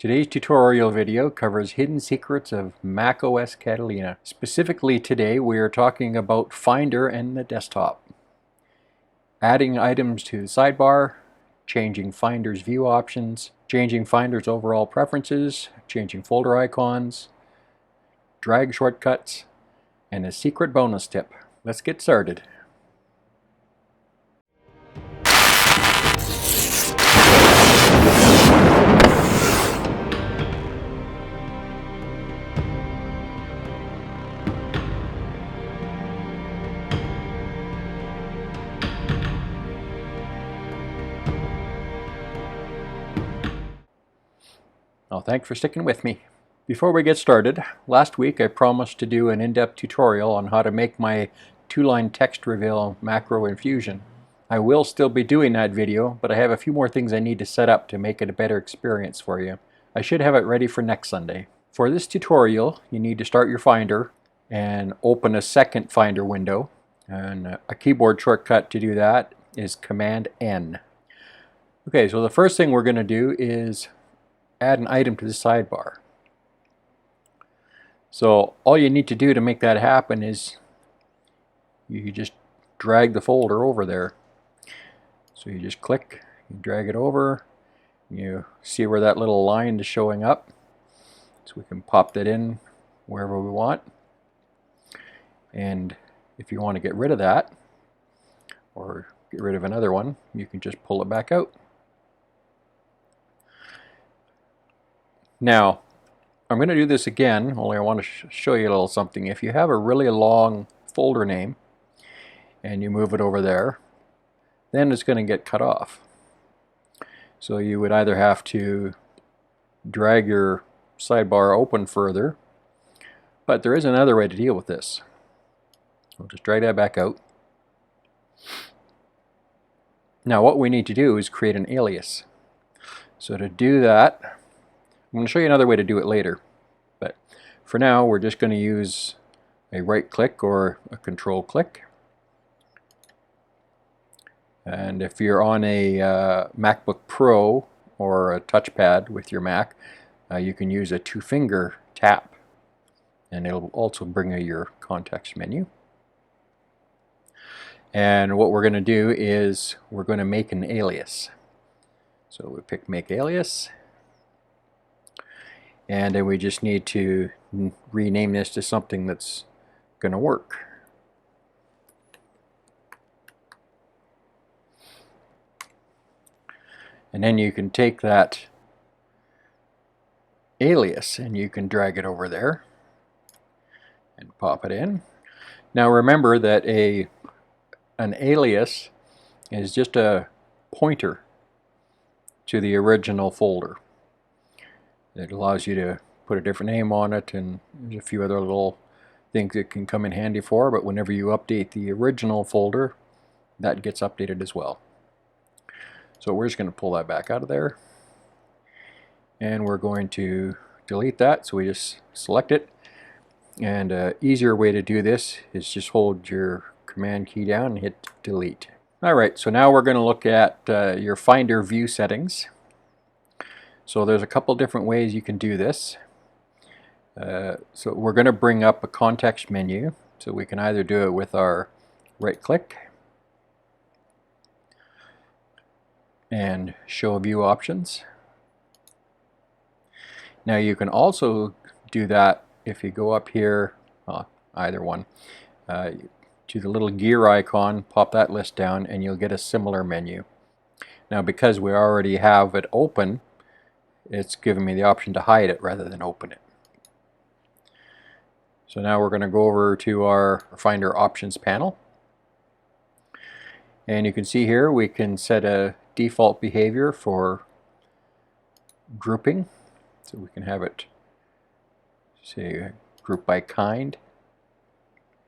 Today's tutorial video covers hidden secrets of Mac OS Catalina. Specifically today we are talking about Finder and the desktop. Adding items to the sidebar, changing Finder's view options, changing Finder's overall preferences, changing folder icons, drag shortcuts, and a secret bonus tip. Let's get started. Well, thanks for sticking with me. Before we get started, last week I promised to do an in-depth tutorial on how to make my two-line text reveal macro in Fusion. I will still be doing that video, but I have a few more things I need to set up to make it a better experience for you. I should have it ready for next Sunday. For this tutorial, you need to start your Finder and open a second Finder window. And a keyboard shortcut to do that is Command N. Okay, so the first thing we're going to do is add an item to the sidebar. So all you need to do to make that happen is you just drag the folder over there. So you just click, you drag it over, you see where that little line is showing up. So we can pop that in wherever we want. And if you want to get rid of that, or get rid of another one, you can just pull it back out. Now, I'm going to do this again, only I want to show you a little something. If you have a really long folder name and you move it over there, then it's going to get cut off. So you would either have to drag your sidebar open further, but there is another way to deal with this. I'll just drag that back out. Now what we need to do is create an alias. So to do that, I'm going to show you another way to do it later, but for now we're just going to use a right click or a control click. And if you're on a MacBook Pro or a touchpad with your Mac, you can use a two-finger tap, and it'll also bring you your context menu. And what we're going to do is we're going to make an alias. So we pick Make Alias. And then we just need to rename this to something that's going to work. And then you can take that alias and you can drag it over there and pop it in. Now remember that an alias is just a pointer to the original folder. It allows you to put a different name on it, and there's a few other little things it can come in handy for, but whenever you update the original folder, that gets updated as well. So we're just going to pull that back out of there, and we're going to delete that. So we just select it, and an easier way to do this is just hold your command key down and hit delete. Alright, so now we're going to look at your Finder view settings. So there's a couple different ways you can do this. So we're going to bring up a context menu. So we can either do it with our right click and show view options. Now you can also do that if you go up here, either one, to the little gear icon, pop that list down, and you'll get a similar menu. Now because we already have it open, it's giving me the option to hide it rather than open it. So now we're going to go over to our Finder options panel. And you can see here we can set a default behavior for grouping. So we can have it say group by kind.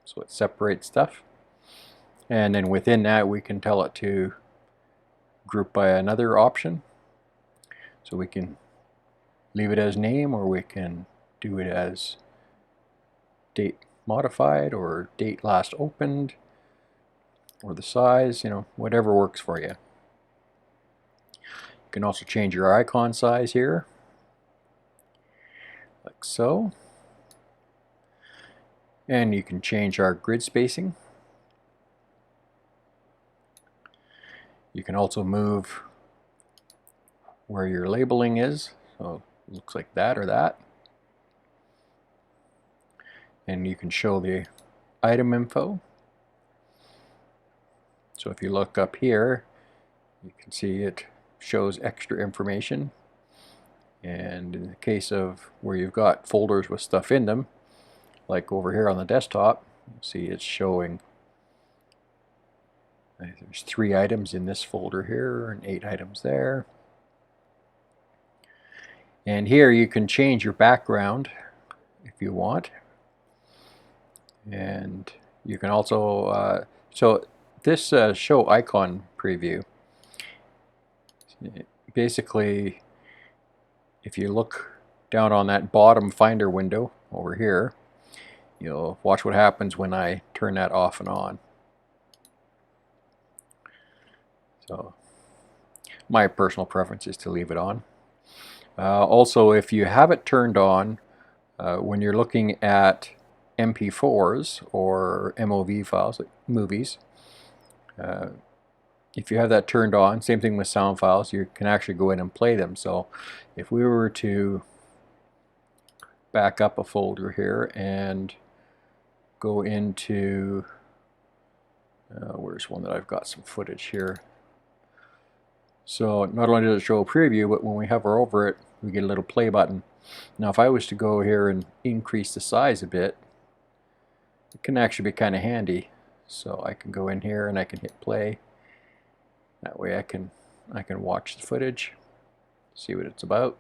So it separates stuff. And then within that we can tell it to group by another option. So we can leave it as name, or we can do it as date modified, or date last opened, or the size, whatever works for you. You can also change your icon size here. like so. And you can change our grid spacing. You can also move where your labeling is, so it looks like that or that. And you can show the item info. So if you look up here, you can see it shows extra information. And in the case of where you've got folders with stuff in them, like over here on the desktop, you see it's showing there's 3 items in this folder here and 8 items there. And here you can change your background if you want. And you can also, so this show icon preview, basically if you look down on that bottom Finder window over here, you'll watch what happens when I turn that off and on. So my personal preference is to leave it on. Also, if you have it turned on, when you're looking at MP4s or MOV files, like movies, if you have that turned on, same thing with sound files, you can actually go in and play them. So if we were to back up a folder here and go into, where's one that I've got some footage here. So not only does it show a preview, but when we hover over it, we get a little play button. Now if I was to go here and increase the size a bit, it can actually be kind of handy. So I can go in here and I can hit play. That way I can watch the footage, see what it's about.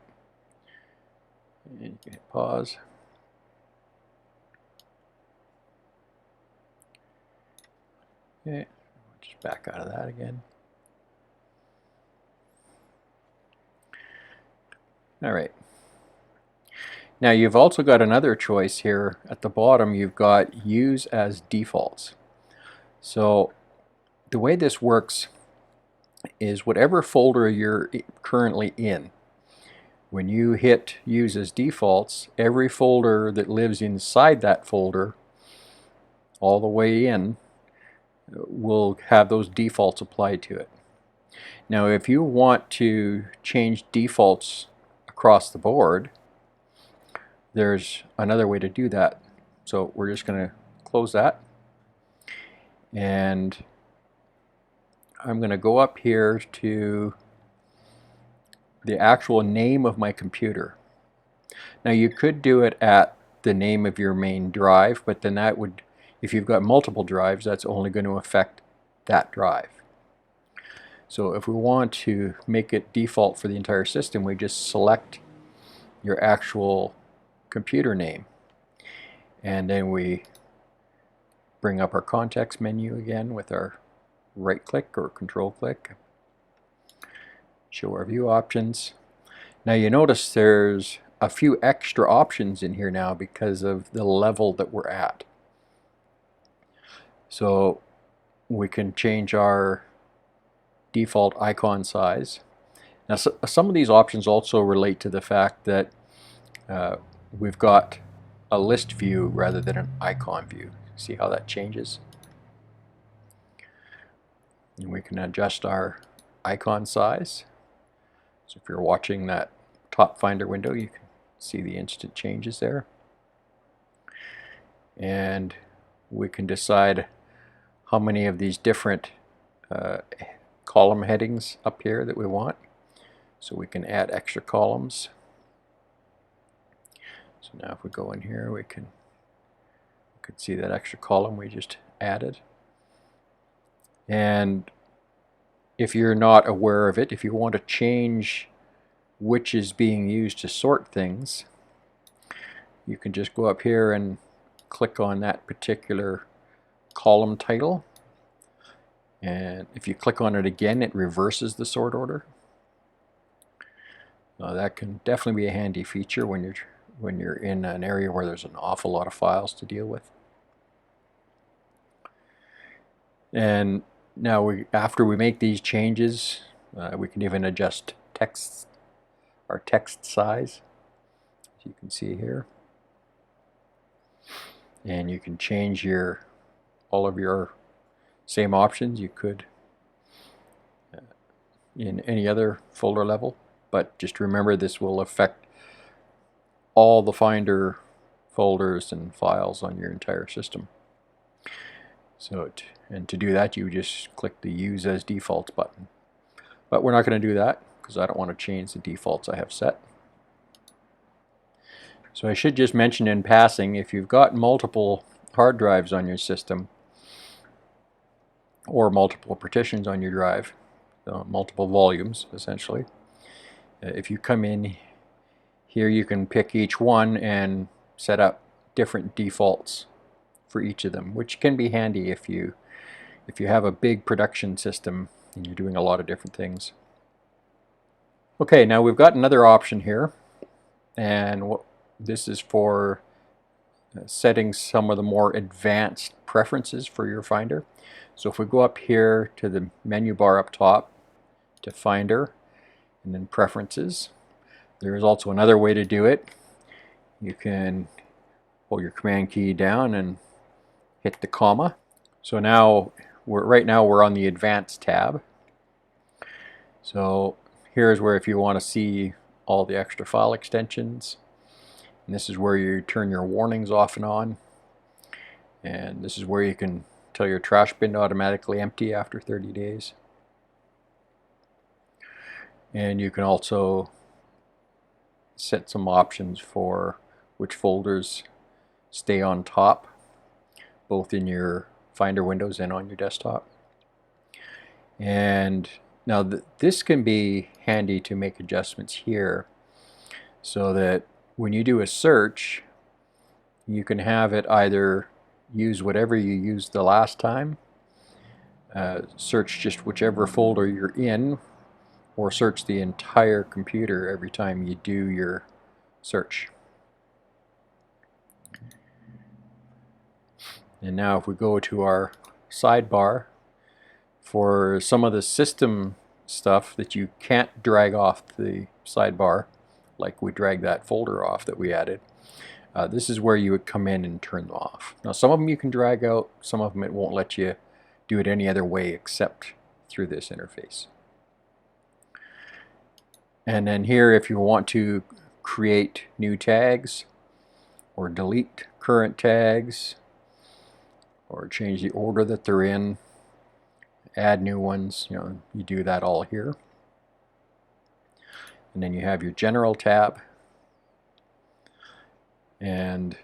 And you can hit pause. Okay, just back out of that again. Alright. Now you've also got another choice here at the bottom. You've got use as defaults. So the way this works is whatever folder you're currently in, when you hit use as defaults, every folder that lives inside that folder all the way in will have those defaults applied to it. Now if you want to change defaults across the board, there's another way to do that. So we're just going to close that, and I'm going to go up here to the actual name of my computer. Now you could do it at the name of your main drive, but then that would, if you've got multiple drives, that's only going to affect that drive. So if we want to make it default for the entire system, we just select your actual computer name, and then we bring up our context menu again with our right click or control click, show our view options. Now you notice there's a few extra options in here now because of the level that we're at. So we can change our default icon size. Now some of these options also relate to the fact that we've got a list view rather than an icon view. See how that changes? And we can adjust our icon size. So if you're watching that top Finder window, you can see the instant changes there. And we can decide how many of these different column headings up here that we want. So we can add extra columns. So now if we go in here, we could see that extra column we just added. And if you're not aware of it, if you want to change which is being used to sort things, you can just go up here and click on that particular column title. And if you click on it again, it reverses the sort order. That can definitely be a handy feature when you're in an area where there's an awful lot of files to deal with. And now after we make these changes, we can even adjust our text size, as you can see here. and you can change all of your same options you could in any other folder level, but just remember this will affect all the Finder folders and files on your entire system. So to do that, you just click the Use as Defaults button. But we're not going to do that because I don't want to change the defaults I have set. So I should just mention in passing, if you've got multiple hard drives on your system or multiple partitions on your drive, multiple volumes essentially, if you come in here you can pick each one and set up different defaults for each of them, which can be handy if you have a big production system and you're doing a lot of different things. Okay, now we've got another option here, and this is for setting some of the more advanced preferences for your Finder. So if we go up here to the menu bar up top to Finder and then Preferences, there is also another way to do it. You can hold your Command key down and hit the comma. So now right now we're on the Advanced tab. So here's where if you want to see all the extra file extensions, and this is where you turn your warnings off and on, and this is where you can tell your trash bin to automatically empty after 30 days. And you can also set some options for which folders stay on top, both in your Finder windows and on your desktop. And now this can be handy to make adjustments here so that when you do a search, you can have it either use whatever you used the last time, search just whichever folder you're in, or search the entire computer every time you do your search. And now if we go to our sidebar, for some of the system stuff that you can't drag off the sidebar, like we dragged that folder off that we added, this is where you would come in and turn them off. Now some of them you can drag out, some of them it won't let you do it any other way except through this interface. And then here, if you want to create new tags or delete current tags or change the order that they're in, add new ones, you do that all here. And then you have your General tab, and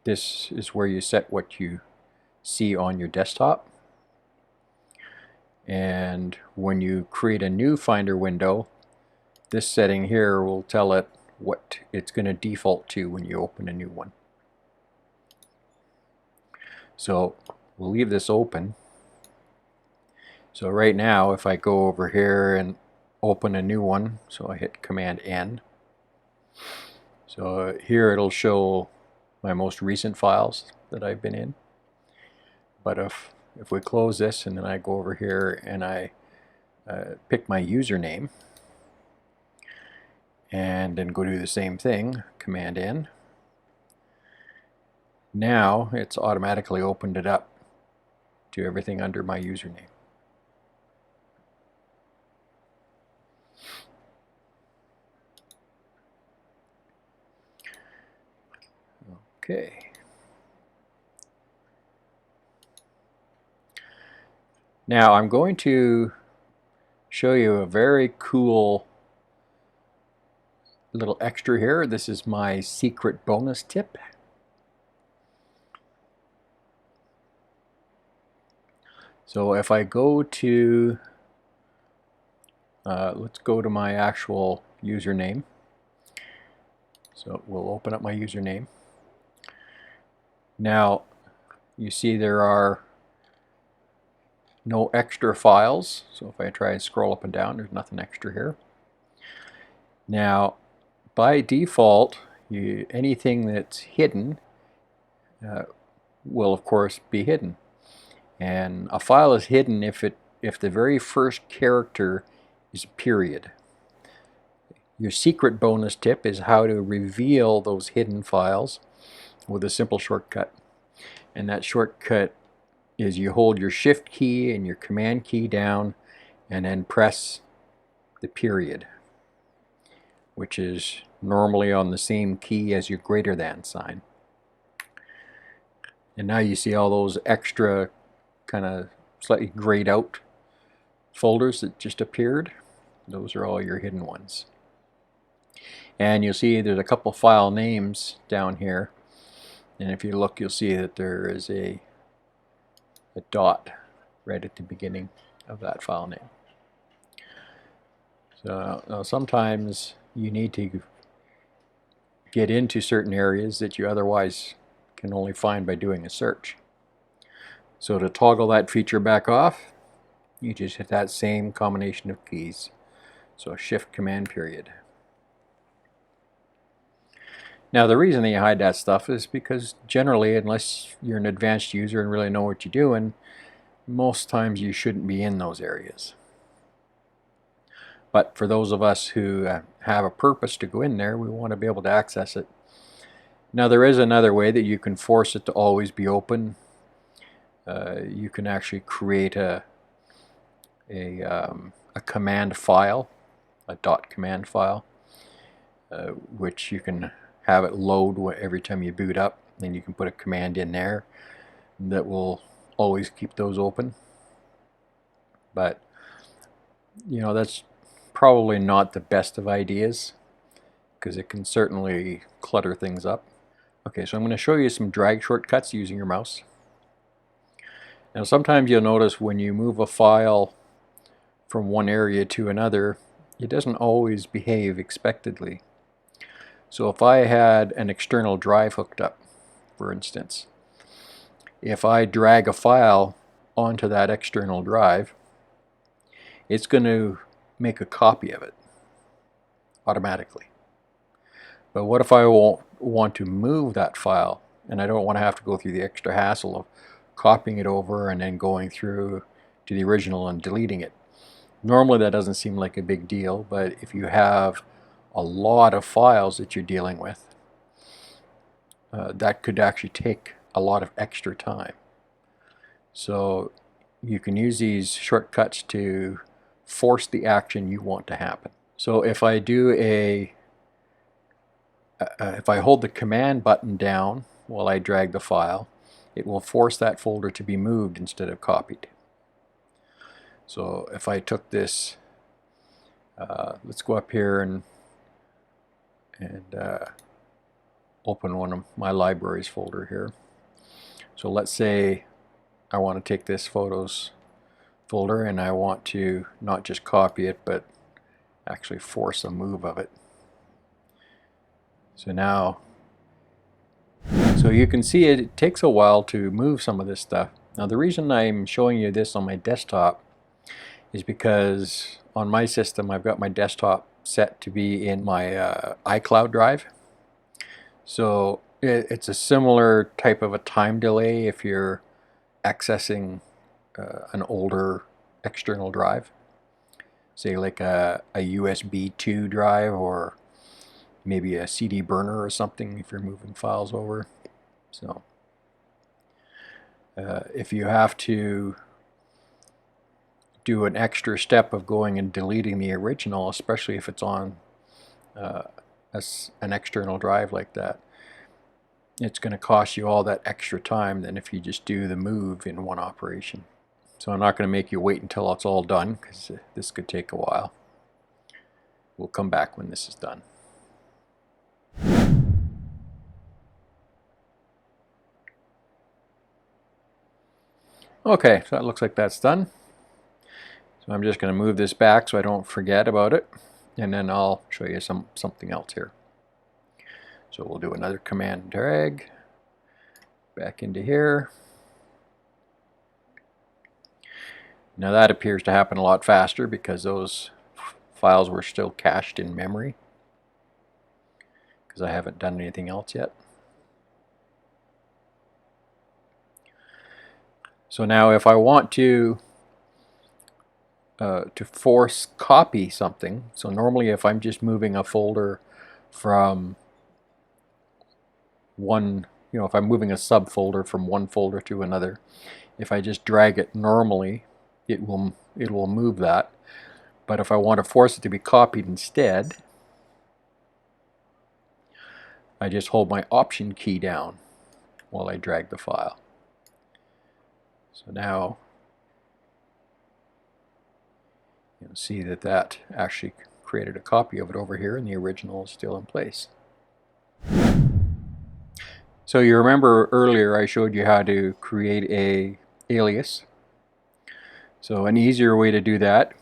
this is where you set what you see on your desktop. And when you create a new Finder window, this setting here will tell it what it's going to default to when you open a new one. So we'll leave this open. So right now, if I go over here and open a new one, so I hit Command N, so here it'll show my most recent files that I've been in. But if we close this and then I go over here and I pick my username and then go do the same thing, Command N, now it's automatically opened it up to everything under my username. Okay. Now I'm going to show you a very cool little extra here. This is my secret bonus tip. So if I go to, let's go to my actual username. So we'll open up my username. Now you see there are no extra files. So if I try and scroll up and down, there's nothing extra here. Now by default, anything that's hidden will of course be hidden. And a file is hidden if the very first character is a period. Your secret bonus tip is how to reveal those hidden files with a simple shortcut. And that shortcut is you hold your shift key and your command key down and then press the period, which is normally on the same key as your greater than sign. And now you see all those extra kind of slightly grayed out folders that just appeared. Those are all your hidden ones. And you'll see there's a couple file names down here. And if you look, you'll see that there is a dot right at the beginning of that file name. So now sometimes you need to get into certain areas that you otherwise can only find by doing a search. So to toggle that feature back off, you just hit that same combination of keys. So shift command period. Now the reason that you hide that stuff is because generally, unless you're an advanced user and really know what you're doing, most times you shouldn't be in those areas. But for those of us who have a purpose to go in there, we want to be able to access it. Now there is another way that you can force it to always be open. You can actually create a command file, a .command file, which you can have it load every time you boot up. Then you can put a command in there that will always keep those open. But you know, that's probably not the best of ideas because it can certainly clutter things up. Okay, so I'm going to show you some drag shortcuts using your mouse. Now sometimes you'll notice when you move a file from one area to another, it doesn't always behave expectedly. So if I had an external drive hooked up, for instance, if I drag a file onto that external drive, it's going to make a copy of it automatically. But what if I want to move that file and I don't want to have to go through the extra hassle of copying it over and then going through to the original and deleting it? Normally that doesn't seem like a big deal, but if you have a lot of files that you're dealing with, that could actually take a lot of extra time. So you can use these shortcuts to force the action you want to happen. So if I do if I hold the command button down while I drag the file, it will force that folder to be moved instead of copied. So if I took this, let's go up here and open one of my libraries folder here. So let's say I want to take this photos folder and I want to not just copy it but actually force a move of it. So now, so you can see it takes a while to move some of this stuff. Now the reason I'm showing you this on my desktop is because on my system I've got my desktop set to be in my iCloud drive. So it's a similar type of a time delay if you're accessing an older external drive, say like a USB 2 drive or maybe a CD burner or something if you're moving files over. So if you have to do an extra step of going and deleting the original, especially if it's on an external drive like that, it's going to cost you all that extra time than if you just do the move in one operation. So I'm not going to make you wait until it's all done because this could take a while. We'll come back when this is done. Okay, so it looks like that's done. So I'm just going to move this back so I don't forget about it, and then I'll show you something else here. So we'll do another command drag back into here. Now that appears to happen a lot faster because those files were still cached in memory because I haven't done anything else yet. So now if I want to force copy something, so normally if I'm just moving a folder from one if I'm moving a subfolder from one folder to another, if I just drag it normally, it will move that. But if I want to force it to be copied instead, I just hold my Option key down while I drag the file. So now you'll see that that actually created a copy of it over here, and the original is still in place. So you remember earlier I showed you how to create a alias. So an easier way to do that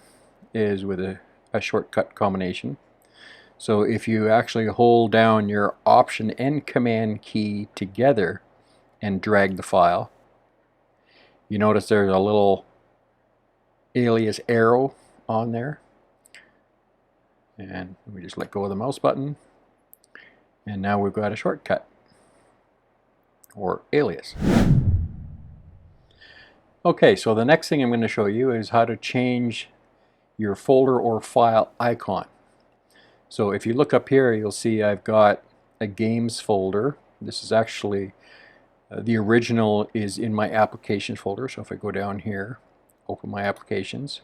is with a shortcut combination. So if you actually hold down your Option and Command key together and drag the file, you notice there's a little alias arrow on there. And we just let go of the mouse button, and now we've got a shortcut, or alias. Okay, so the next thing I'm going to show you is how to change your folder or file icon. So if you look up here, you'll see I've got a games folder. This is actually, the original is in my applications folder. So if I go down here, open my applications,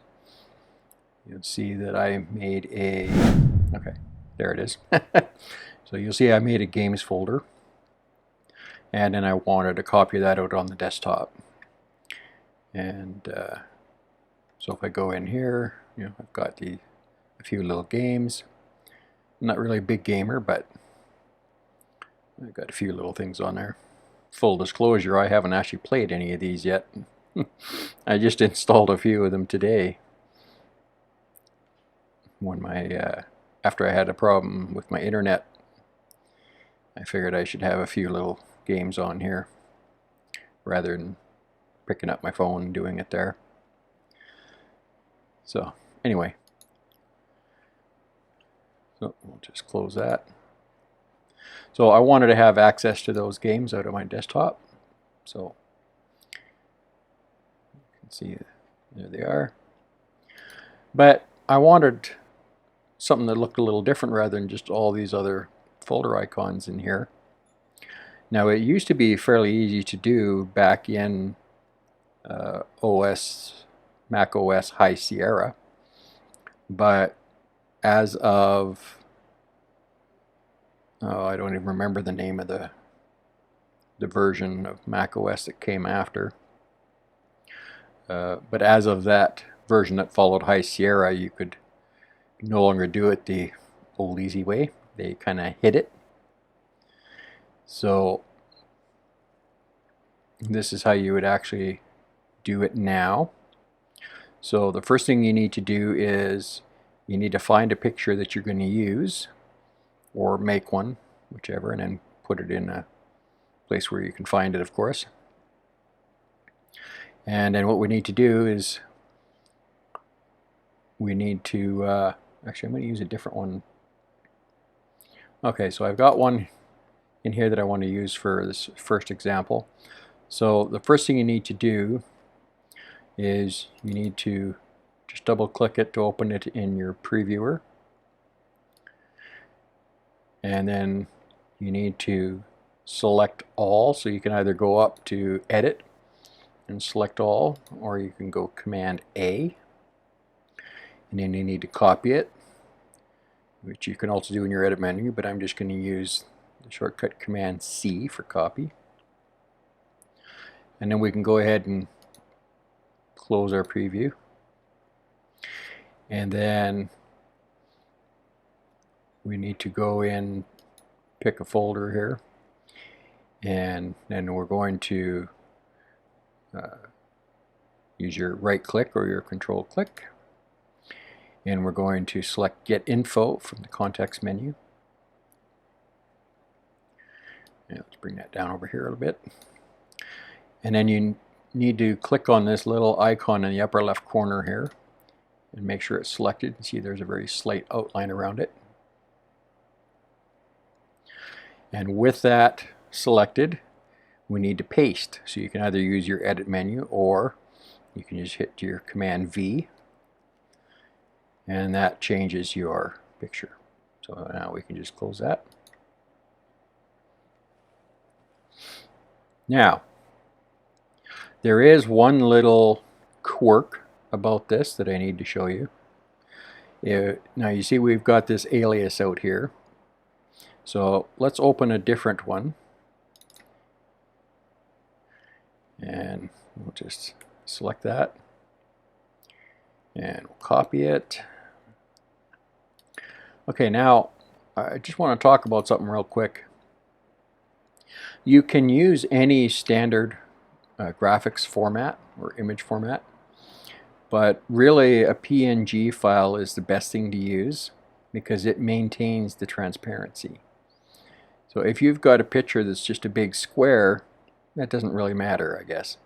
you'll see that I made a, okay, there it is. So you'll see I made a games folder, and then I wanted to copy that out on the desktop. And so if I go in here, I've got a few little games. I'm not really a big gamer, but I've got a few little things on there. Full disclosure, I haven't actually played any of these yet. I just installed a few of them today. When after I had a problem with my internet, I figured I should have a few little games on here rather than picking up my phone and doing it there. So anyway, so we'll just close that. So I wanted to have access to those games out of my desktop. So you can see there they are. But I wanted something that looked a little different rather than just all these other folder icons in here. Now it used to be fairly easy to do back in Mac OS High Sierra, but as of, I don't even remember the name of the version of Mac OS that came after, but as of that version that followed High Sierra, you could no longer do it the old easy way. They kind of hid it. So this is how you would actually do it now. So the first thing you need to do is you need to find a picture that you're going to use, or make one, whichever, and then put it in a place where you can find it, of course. And then what we need to do is we need to actually, I'm going to use a different one. Okay, so I've got one in here that I want to use for this first example. So the first thing you need to do is you need to just double click it to open it in your previewer, and then you need to select all. So you can either go up to edit and select all, or you can go Command A, and then you need to copy it, which you can also do in your edit menu, but I'm just going to use the shortcut Command C for copy. And then we can go ahead and close our preview. And then we need to go in, pick a folder here, and then we're going to use your right click or your control click, and we're going to select Get Info from the context menu. And let's bring that down over here a little bit. And then you need to click on this little icon in the upper left corner here and make sure it's selected. You see there's a very slight outline around it. And with that selected, we need to paste. So you can either use your edit menu, or you can just hit your Command V, and that changes your picture. So now we can just close that. Now, there is one little quirk about this that I need to show you. Now you see we've got this alias out here. So let's open a different one. And we'll just select that. And we'll copy it. Okay, now I just want to talk about something real quick. You can use any standard graphics format or image format, but really a PNG file is the best thing to use because it maintains the transparency. So if you've got a picture that's just a big square, that doesn't really matter, I guess.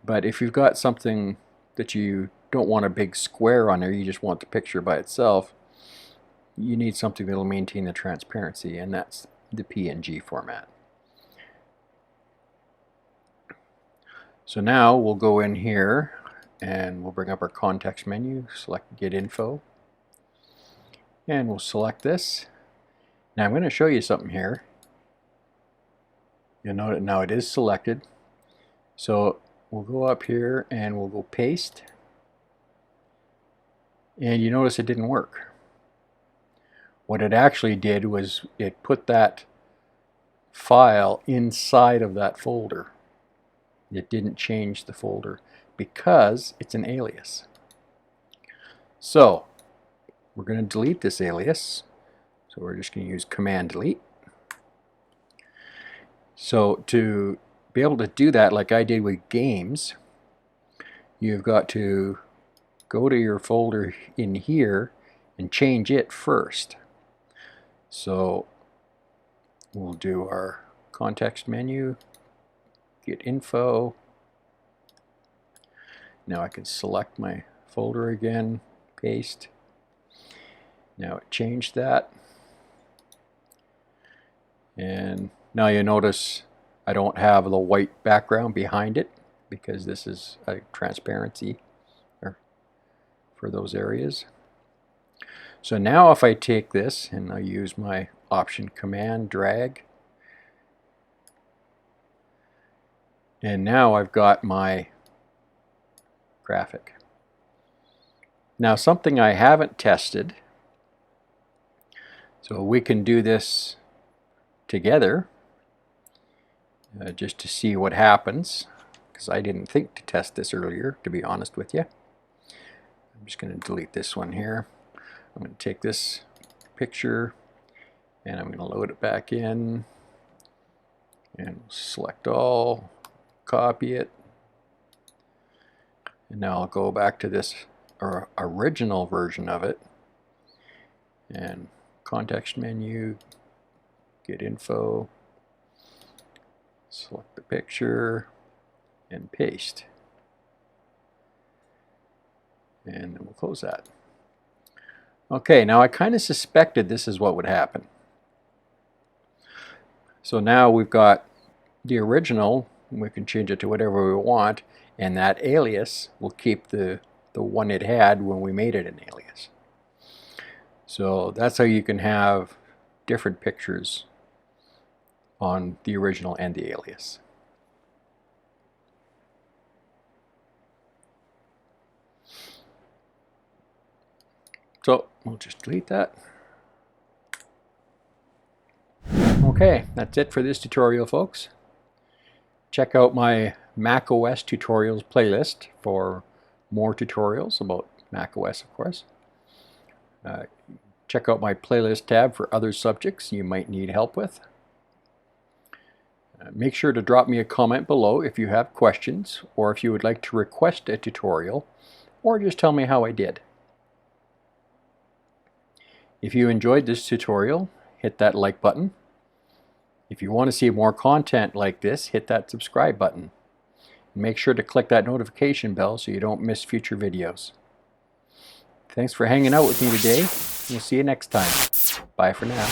But if you've got something that you don't want a big square on there, you just want the picture by itself, you need something that will maintain the transparency, and that's the PNG format. So now we'll go in here and we'll bring up our context menu, select Get Info, and we'll select this. Now I'm going to show you something here. You'll note it now it is selected. So we'll go up here and we'll go paste, and you notice it didn't work. What it actually did was it put that file inside of that folder. It didn't change the folder because it's an alias. So we're going to delete this alias. So we're just going to use Command Delete. So to be able to do that like I did with games, you've got to go to your folder in here and change it first. So we'll do our context menu, Get Info. Now I can select my folder again, paste. Now it changed that. And now you notice I don't have the white background behind it because this is a transparency for those areas. So now if I take this and I use my Option Command drag, and now I've got my graphic. Now something I haven't tested, so we can do this together just to see what happens, because I didn't think to test this earlier, to be honest with you. I'm just going to delete this one here. I'm going to take this picture and I'm going to load it back in and select all, copy it, and now I'll go back to this original version of it and context menu, Get Info, select the picture and paste, and then we'll close that. Okay, now I kind of suspected this is what would happen. So now we've got the original, and we can change it to whatever we want, and that alias will keep the one it had when we made it an alias. So that's how you can have different pictures on the original and the alias. So we'll just delete that. Okay, that's it for this tutorial, folks. Check out my Mac OS tutorials playlist for more tutorials about Mac OS, of course. Check out my playlist tab for other subjects you might need help with. Make sure to drop me a comment below if you have questions, or if you would like to request a tutorial, or just tell me how I did. If you enjoyed this tutorial, hit that like button. If you want to see more content like this, hit that subscribe button. Make sure to click that notification bell so you don't miss future videos. Thanks for hanging out with me today. We'll see you next time. Bye for now.